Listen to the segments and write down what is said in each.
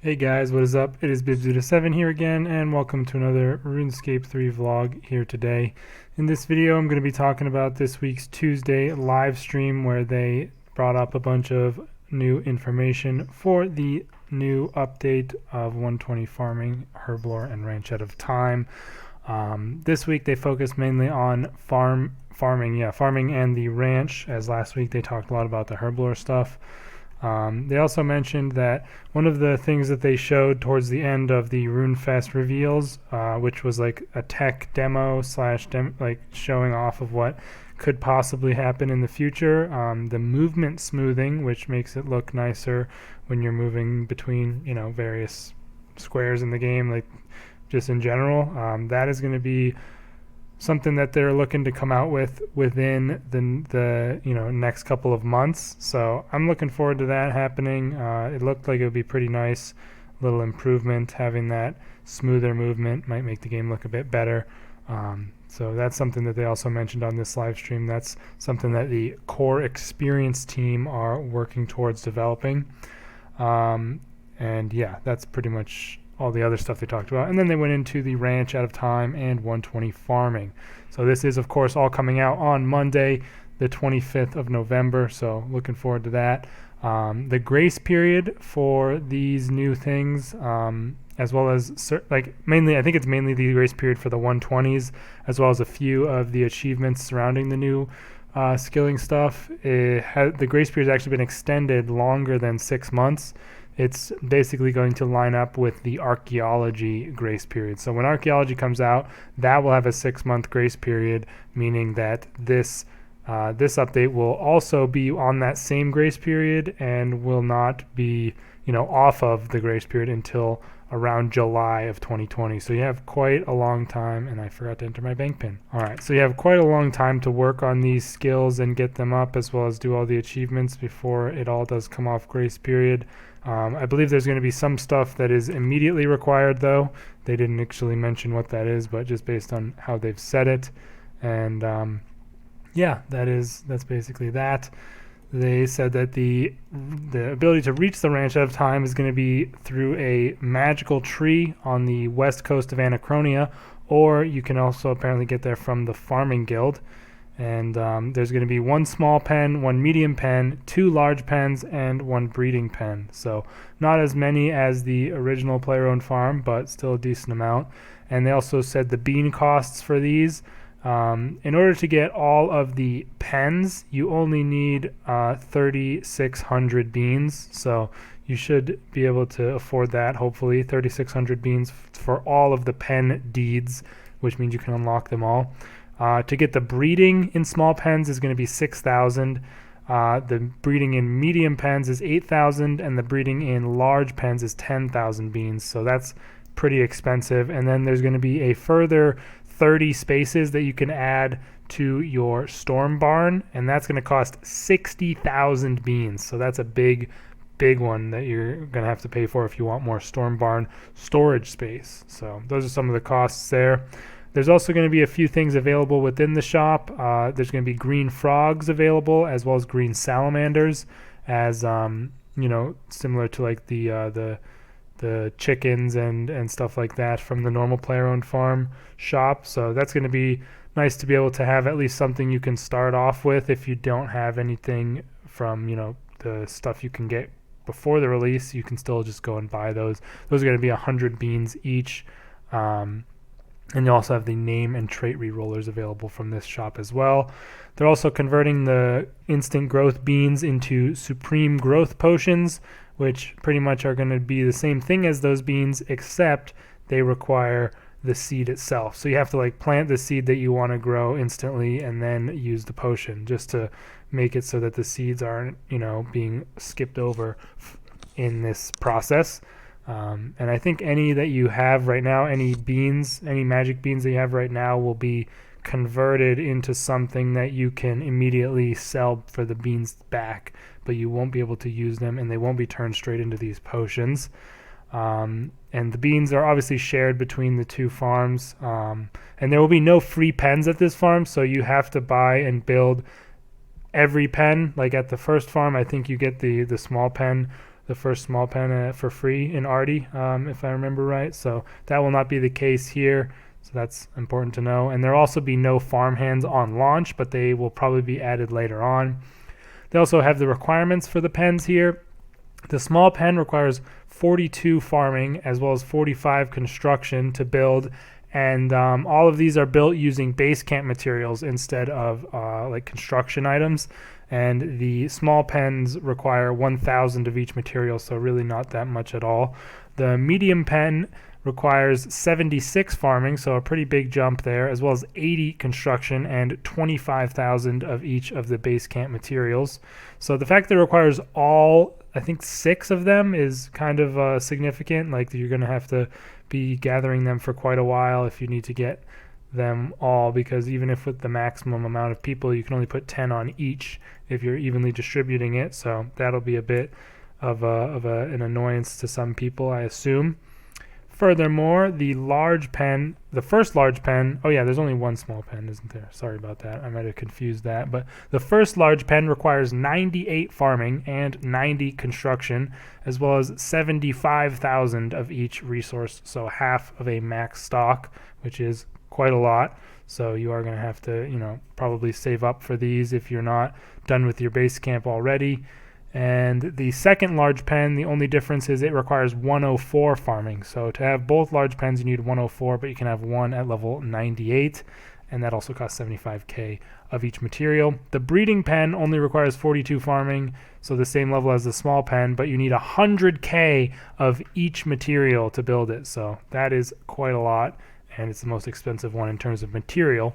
Hey guys, what is up? It is Bibzuda7 here again, and welcome to another RuneScape 3 vlog here today. In this video, I'm going to be talking about this week's Tuesday live stream where they brought up a bunch of new information for the new update of 120 farming, herblore, and ranch out of time. This week they focused mainly on farming and the ranch, as last week they talked a lot about the herblore stuff. They also mentioned that one of the things that they showed towards the end of the RuneFest reveals, which was like a tech demo slash like showing off of what could possibly happen in the future. The movement smoothing, which makes it look nicer when you're moving between, various squares in the game, like just in general. That is going to be something that they're looking to come out with within the next couple of months. So I'm looking forward to that happening. It looked like it would be pretty nice, little improvement. Having that smoother movement might make the game look a bit better. So that's something that they also mentioned on this live stream. That's something that the core experience team are working towards developing. And yeah, that's pretty much all the other stuff they talked about. And then they went into the ranch out of time and 120 farming. So this is, of course, all coming out on Monday, the 25th of November. So looking forward to that. The grace period for these new things, as well as mainly, I think it's mainly the grace period for the 120s, as well as a few of the achievements surrounding the new skilling stuff. The grace period has actually been extended longer than 6 months. It's basically going to line up with the archaeology grace period. So when archaeology comes out, that will have a 6-month grace period, meaning that this update will also be on that same grace period and will not be off of the grace period until around July of 2020. So you have quite a long time, and I forgot to enter my bank pin. All right, so you have quite a long time to work on these skills and get them up, as well as do all the achievements before it all does come off grace period. I believe there's going to be some stuff that is immediately required, though. They didn't actually mention what that is, but just based on how they've said it. And yeah, that's basically that. They said that the ability to reach the ranch out of time is going to be through a magical tree on the west coast of Anachronia, or you can also apparently get there from the farming guild. And there's going to be 1 small pen, 1 medium pen, 2 large pens, and 1 breeding pen. So not as many as the original player-owned farm, but still a decent amount. And they also said the bean costs for these. In order to get all of the pens, you only need 3,600 beans. So you should be able to afford that, hopefully. 3,600 beans for all of the pen deeds, which means you can unlock them all. To get the breeding in small pens is going to be 6,000. The breeding in medium pens is 8,000, and the breeding in large pens is 10,000 beans. So that's pretty expensive. And then there's going to be a further 30 spaces that you can add to your storm barn, and that's going to cost 60,000 beans. So that's a big one that you're going to have to pay for if you want more storm barn storage space. So those are some of the costs there. There's also going to be a few things available within the shop. There's going to be green frogs available, as well as green salamanders, as similar to like the chickens and stuff like that from the normal player-owned farm shop. So that's going to be nice to be able to have at least something you can start off with if you don't have anything from the stuff you can get before the release. You can still just go and buy those. Those are going to be 100 beans each. And you also have the name and trait rerollers available from this shop as well. They're also converting the instant growth beans into supreme growth potions, which pretty much are going to be the same thing as those beans, except they require the seed itself. So you have to plant the seed that you want to grow instantly and then use the potion, just to make it so that the seeds aren't being skipped over in this process. And I think any that you have right now, any magic beans that you have right now, will be converted into something that you can immediately sell for the beans back, but you won't be able to use them, and they won't be turned straight into these potions. And the beans are obviously shared between the two farms, and there will be no free pens at this farm, so you have to buy and build every pen. Like at the first farm, I think you get the small pen the first small pen for free in Arty, if I remember right. So that will not be the case here. So that's important to know. And there'll also be no farmhands on launch, but they will probably be added later on. They also have the requirements for the pens here. The small pen requires 42 farming as well as 45 construction to build, and all of these are built using base camp materials instead of like construction items. And the small pens require 1,000 of each material, so really not that much at all. The medium pen requires 76 farming, so a pretty big jump there, as well as 80 construction and 25,000 of each of the base camp materials. So the fact that it requires all, I think 6 of them, is kind of significant. Like, you're going to have to be gathering them for quite a while if you need to get them all, because even if with the maximum amount of people, you can only put 10 on each if you're evenly distributing it. So that'll be a bit of an annoyance to some people, I assume. Furthermore, the first large pen, oh yeah, there's only one small pen, isn't there? Sorry about that. I might have confused that. But the first large pen requires 98 farming and 90 construction, as well as 75,000 of each resource, so half of a max stock, which is quite a lot. So you are going to have to, probably save up for these if you're not done with your base camp already. And the second large pen, the only difference is it requires 104 farming. So to have both large pens, you need 104, but you can have one at level 98, and that also costs 75k of each material. The breeding pen only requires 42 farming, so the same level as the small pen, but you need 100k of each material to build it. So that is quite a lot, and it's the most expensive one in terms of material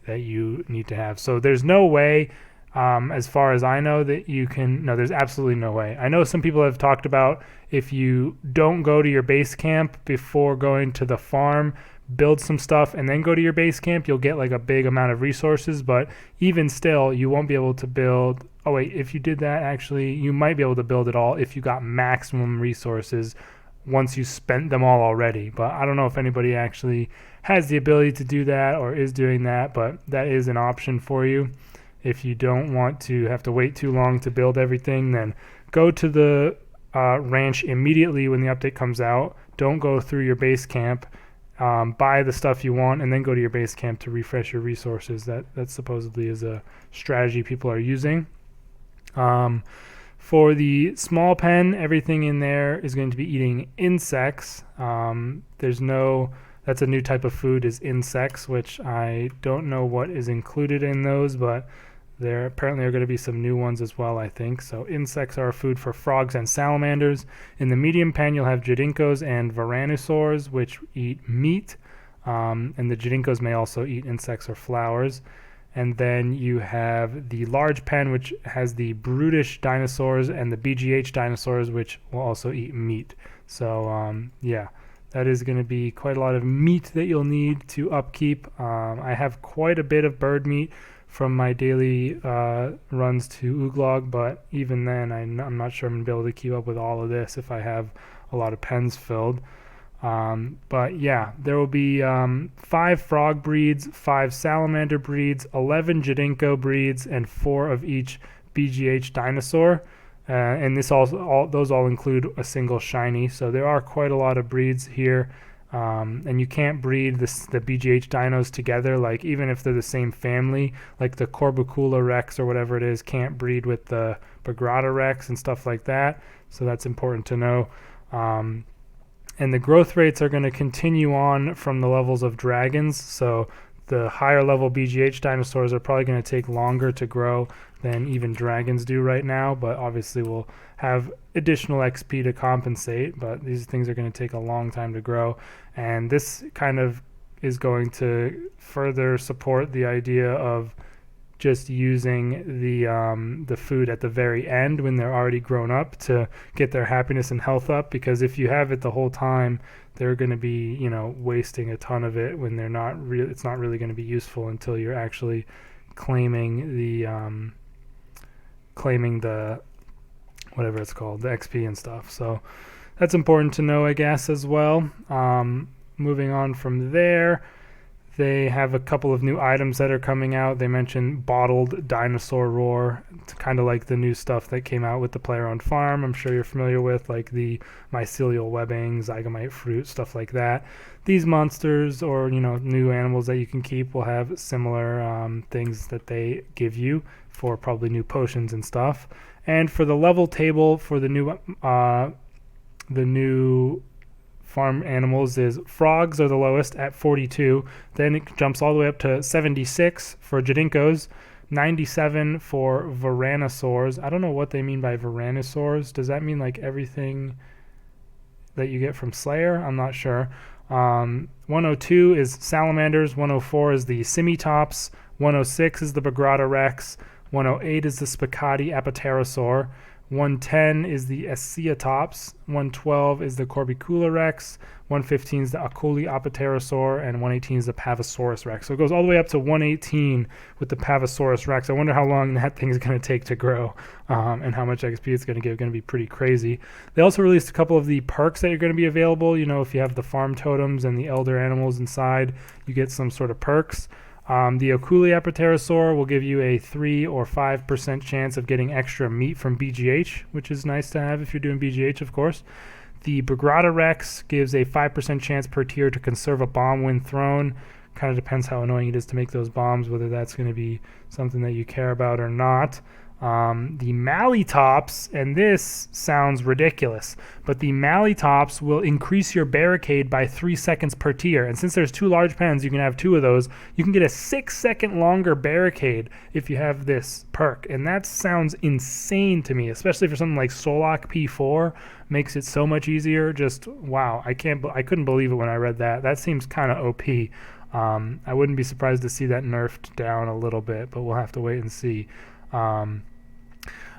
that you need to have. So there's no way, as far as I know, that you can, no, there's absolutely no way. I know some people have talked about if you don't go to your base camp before going to the farm, build some stuff and then go to your base camp, you'll get like a big amount of resources, but even still, you won't be able to build, oh wait, if you did that, actually, you might be able to build it all if you got maximum resources once you spent them all already. But I don't know if anybody actually has the ability to do that or is doing that, but that is an option for you. If you don't want to have to wait too long to build everything, then go to the ranch immediately when the update comes out. Don't go through your base camp. Buy the stuff you want and then go to your base camp to refresh your resources. That supposedly is a strategy people are using. For the small pen, everything in there is going to be eating insects. That's a new type of food, is insects, which I don't know what is included in those, but there apparently are going to be some new ones as well, I think. So insects are food for frogs and salamanders. In the medium pen, you'll have Jadinkos and Varanosaurs, which eat meat. And the Jadinkos may also eat insects or flowers. And then you have the large pen, which has the brutish dinosaurs, and the BGH dinosaurs, which will also eat meat. So, yeah, that is going to be quite a lot of meat that you'll need to upkeep. I have quite a bit of bird meat from my daily runs to Uglog, but even then, I'm not sure I'm going to be able to keep up with all of this if I have a lot of pens filled. But yeah, there will be 5 frog breeds, 5 salamander breeds, 11 Jadinko breeds, and 4 of each BGH dinosaur. And those all include a single shiny. So there are quite a lot of breeds here. And you can't breed the BGH dinos together, like even if they're the same family, like the Bakula Rex or whatever it is can't breed with the Bakula Rex and stuff like that. So that's important to know. And the growth rates are going to continue on from the levels of dragons. So the higher level BGH dinosaurs are probably going to take longer to grow than even dragons do right now, but obviously we'll have additional XP to compensate, but these things are going to take a long time to grow. And this kind of is going to further support the idea of just using the food at the very end when they're already grown up to get their happiness and health up, because if you have it the whole time, they're going to be, wasting a ton of it when they're not really, it's not really going to be useful until you're actually claiming the whatever it's called, the XP and stuff. So that's important to know, I guess, as well. Moving on from there, They have a couple of new items that are coming out. They mentioned bottled dinosaur roar. It's kind of like the new stuff that came out with the player-owned farm. I'm sure you're familiar with, like the mycelial webbing, zygamite fruit, stuff like that. These monsters, or new animals that you can keep, will have similar things that they give you for probably new potions and stuff. And for the level table for the new farm animals is frogs are the lowest at 42. Then it jumps all the way up to 76 for Jadinkos, 97 for Varanosaurs. I don't know what they mean by Varanosaurs. Does that mean like everything that you get from Slayer? I'm not sure. 102 is Salamanders. 104 is the Simitops. 106 is the Bakula Rex. 108 is the Spicati Apatosaur. 110 is the Esciatops, 112 is the Corbicula Rex, 115 is the Aculi Apatosaur, and 118 is the Pavasaurus Rex. So it goes all the way up to 118 with the Pavasaurus Rex. I wonder how long that thing is going to take to grow and how much XP it's going to give. Going to be pretty crazy. They also released a couple of the perks that are going to be available. If you have the farm totems and the elder animals inside, you get some sort of perks. The Aculi Apatosaur will give you a 3 or 5% chance of getting extra meat from BGH, which is nice to have if you're doing BGH, of course. The Bakula Rex gives a 5% chance per tier to conserve a bomb when thrown. Kind of depends how annoying it is to make those bombs, whether that's going to be something that you care about or not. The Malitops, and this sounds ridiculous, but the Malitops will increase your barricade by 3 seconds per tier. And since there's 2 large pens, you can have 2 of those. You can get a 6-second longer barricade if you have this perk. And that sounds insane to me, especially for something like Solak P4. Makes it so much easier. Just wow, I couldn't believe it when I read that. That seems kind of OP. I wouldn't be surprised to see that nerfed down a little bit, but we'll have to wait and see.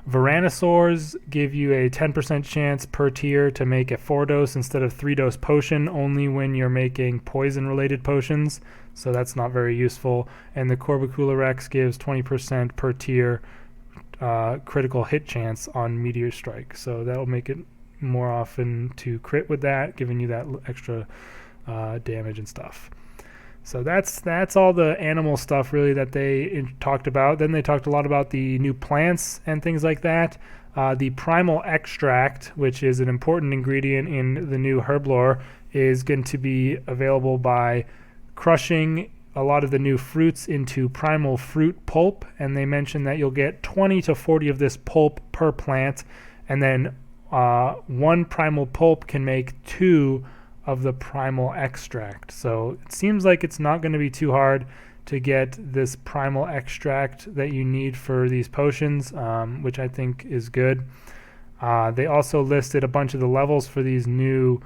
Varanosaurs give you a 10% chance per tier to make a 4-dose instead of 3-dose potion only when you're making poison-related potions, so that's not very useful. And the Corbicula Rex gives 20% per tier critical hit chance on Meteor Strike, so that'll make it more often to crit with that, giving you that extra damage and stuff. So that's all the animal stuff really that they talked about. Then they talked a lot about the new plants and things like that. The Primal Extract, which is an important ingredient in the new Herblore, is going to be available by crushing a lot of the new fruits into primal fruit pulp. And they mentioned that you'll get 20 to 40 of this pulp per plant. And then 1 primal pulp can make 2 of the Primal Extract. So it seems like it's not going to be too hard to get this Primal Extract that you need for these potions, which I think is good. They also listed a bunch of the levels for these new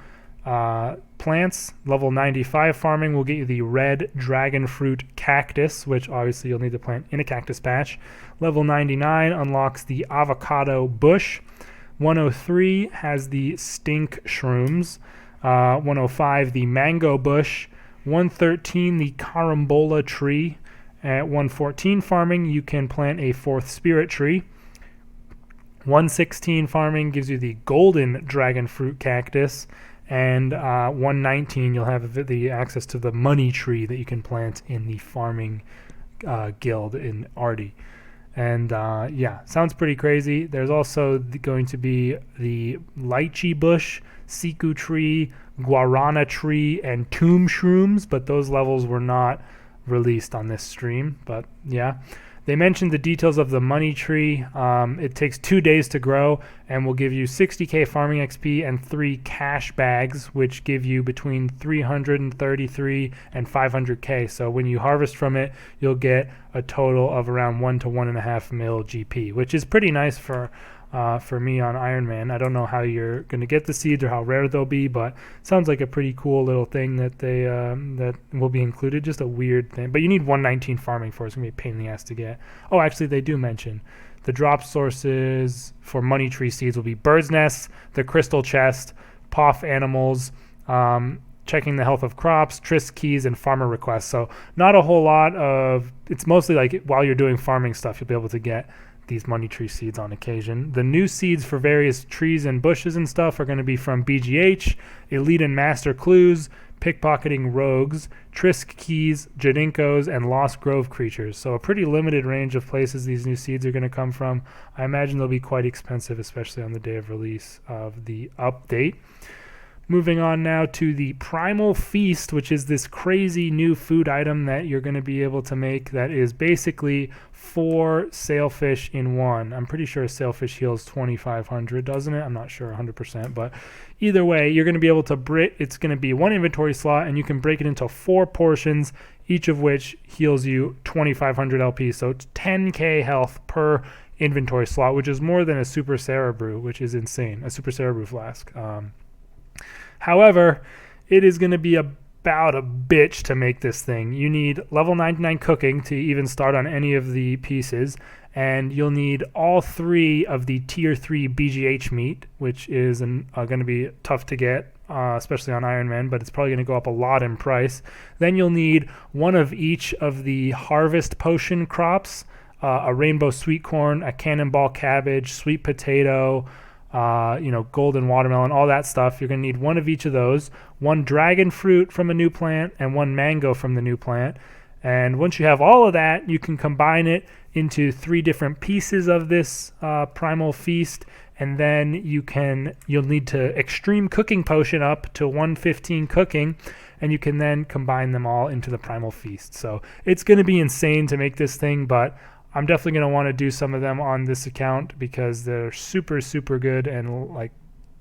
plants. Level 95 farming will get you the red dragon fruit cactus, which obviously you'll need to plant in a cactus patch. Level 99 unlocks the avocado bush. 103 has the stink shrooms. 105 the mango bush. 113 the carambola tree. At 114 farming you can plant a 4th spirit tree. 116 farming gives you the golden dragon fruit cactus, and 119 you'll have the access to the money tree that you can plant in the farming guild in Ardi. And yeah, sounds pretty crazy. There's also going to be the lychee bush, siku tree, guarana tree, and tomb shrooms, but those levels were not released on this stream. But yeah, they mentioned the details of the money tree. It takes 2 days to grow and will give you 60k farming XP and 3 cash bags, which give you between 333 and 500k. So when you harvest from it, you'll get a total of around 1 to 1.5 mil GP, which is pretty nice for me on Iron Man. I don't know how you're going to get the seeds or how rare they'll be, but it sounds like a pretty cool little thing that they that will be included. Just a weird thing, but you need 119 farming for it. It's going to be a pain in the ass to get. Oh, actually, they do mention the drop sources for money tree seeds will be bird's nests, the crystal chest, POF animals, checking the health of crops, tryst keys, and farmer requests. So not a whole lot of. It's mostly like while you're doing farming stuff, you'll be able to get these money tree seeds on occasion. The new seeds for various trees and bushes and stuff are going to be from BGH, Elite and Master Clues, pickpocketing rogues, Trisk keys, Jadinkos, and Lost Grove creatures. So a pretty limited range of places these new seeds are going to come from. I imagine they'll be quite expensive, especially on the day of release of the update. Moving on now to the Primal Feast, which is this crazy new food item that you're going to be able to make that is basically 4 sailfish in one. I'm pretty sure a sailfish heals 2,500, doesn't it? I'm not sure 100%, but either way, you're going to be able to it's going to be 1 inventory slot, and you can break it into 4 portions, each of which heals you 2,500 LP. So it's 10k health per inventory slot, which is more than a Super Sarah Brew, which is insane. A Super Sarah Brew flask. However, it is going to be about a bitch to make this thing. You need level 99 cooking to even start on any of the pieces, and you'll need all 3 of the tier 3 BGH meat, which is going to be tough to get, especially on Iron Man, but it's probably going to go up a lot in price. Then you'll need 1 of each of the harvest potion crops, a rainbow sweet corn, a cannonball cabbage, sweet potato, golden watermelon, all that stuff. You're going to need 1 of each of those, 1 dragon fruit from a new plant, and 1 mango from the new plant. And once you have all of that, you can combine it into 3 different pieces of this Primal Feast, and then you'll need to extreme cooking potion up to 115 cooking, and you can then combine them all into the Primal Feast. So it's going to be insane to make this thing, but I'm definitely going to want to do some of them on this account because they're super, super good and like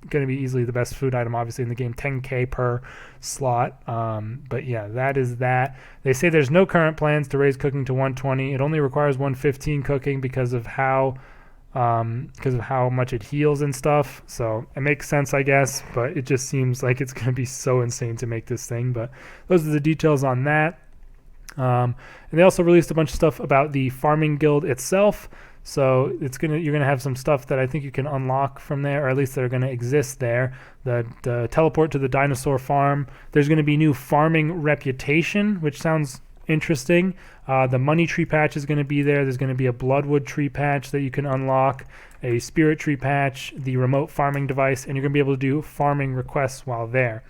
going to be easily the best food item, obviously, in the game. 10k per slot. But yeah, that is that. They say there's no current plans to raise cooking to 120. It only requires 115 cooking because of how much it heals and stuff. So it makes sense, I guess, but it just seems like it's going to be so insane to make this thing. But those are the details on that. And they also released a bunch of stuff about the farming guild itself. So you're gonna have some stuff that I think you can unlock from there, or at least that are gonna exist there. The teleport to the dinosaur farm. There's gonna be new farming reputation, which sounds interesting. The money tree patch is gonna be there. There's gonna be a bloodwood tree patch that you can unlock, a spirit tree patch, the remote farming device, and you're gonna be able to do farming requests while there.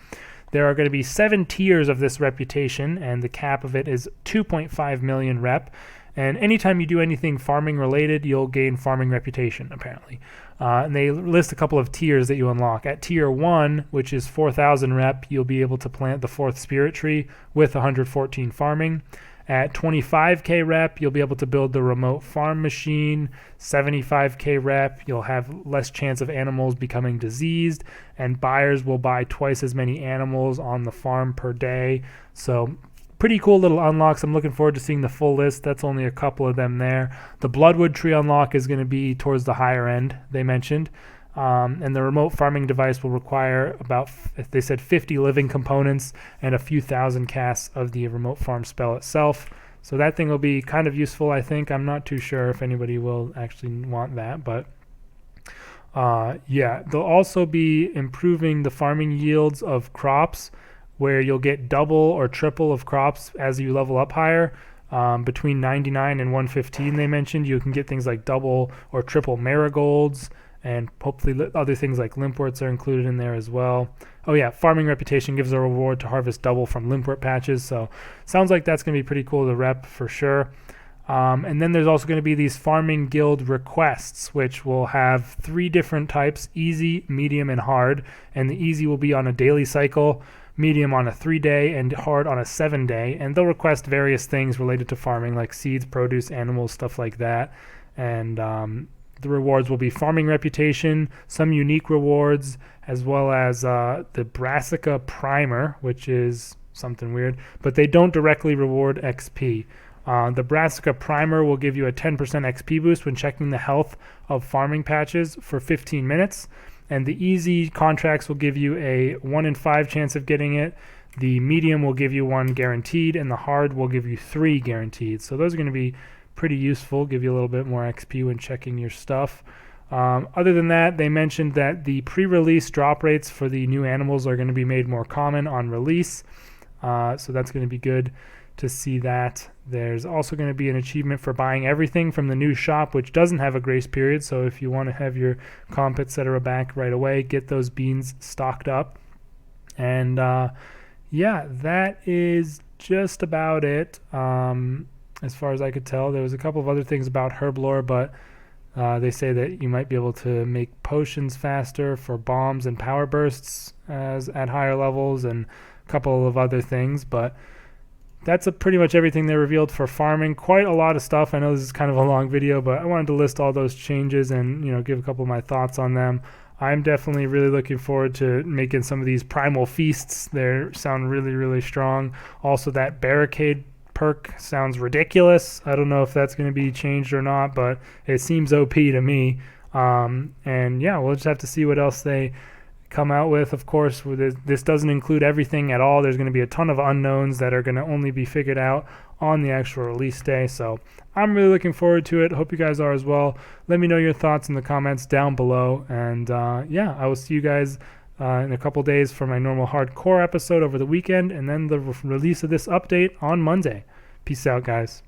There are going to be 7 tiers of this reputation, and the cap of it is 2.5 million rep. And anytime you do anything farming related, you'll gain farming reputation, apparently. And they list a couple of tiers that you unlock. At tier 1, which is 4,000 rep, you'll be able to plant the 4th spirit tree with 114 farming. At 25k rep, you'll be able to build the remote farm machine. 75k rep, you'll have less chance of animals becoming diseased, and buyers will buy twice as many animals on the farm per day. So pretty cool little unlocks. I'm looking forward to seeing the full list. That's only a couple of them there. The bloodwood tree unlock is going to be towards the higher end, they mentioned. And the remote farming device will require they said 50 living components and a few thousand casts of the remote farm spell itself. So that thing will be kind of useful, I think. I'm not too sure if anybody will actually want that, but yeah, they'll also be improving the farming yields of crops, where you'll get double or triple of crops as you level up higher. Between 99 and 115, they mentioned you can get things like double or triple marigolds, and hopefully other things like limpworts are included in there as well. Oh yeah, farming reputation gives a reward to harvest double from limpwort patches, so sounds like that's going to be pretty cool to rep for sure. And then there's also going to be these farming guild requests, which will have 3 different types: easy, medium, and hard. And the easy will be on a daily cycle, medium on a 3-day, and hard on a 7-day. And they'll request various things related to farming, like seeds, produce, animals, stuff like that. And the rewards will be farming reputation, some unique rewards, as well as the Brassica Primer, which is something weird, but they don't directly reward XP. The Brassica Primer will give you a 10% XP boost when checking the health of farming patches for 15 minutes. And the easy contracts will give you a 1 in 5 chance of getting it. The medium will give you 1 guaranteed, and the hard will give you 3 guaranteed. So those are going to be pretty useful, give you a little bit more XP when checking your stuff. Other than that, they mentioned that the pre-release drop rates for the new animals are going to be made more common on release. So that's going to be good to see that. There's also going to be an achievement for buying everything from the new shop, which doesn't have a grace period. So if you want to have your comp, etc. back right away, get those beans stocked up. And yeah, that is just about it. As far as I could tell, there was a couple of other things about herblore, but they say that you might be able to make potions faster for bombs and power bursts as at higher levels, and a couple of other things. But that's pretty much everything they revealed for farming. Quite a lot of stuff. I know this is kind of a long video, but I wanted to list all those changes and give a couple of my thoughts on them. I'm definitely really looking forward to making some of these Primal Feasts. They sound really, really strong. Also, that Barricade perk sounds ridiculous. I don't know if that's going to be changed or not, but it seems OP to me. And yeah, we'll just have to see what else they come out with. Of course, this doesn't include everything at all. There's going to be a ton of unknowns that are going to only be figured out on the actual release day. So I'm really looking forward to it. Hope you guys are as well. Let me know your thoughts in the comments down below. And yeah, I will see you guys in a couple days for my normal hardcore episode over the weekend, and then the release of this update on Monday. Peace out, guys.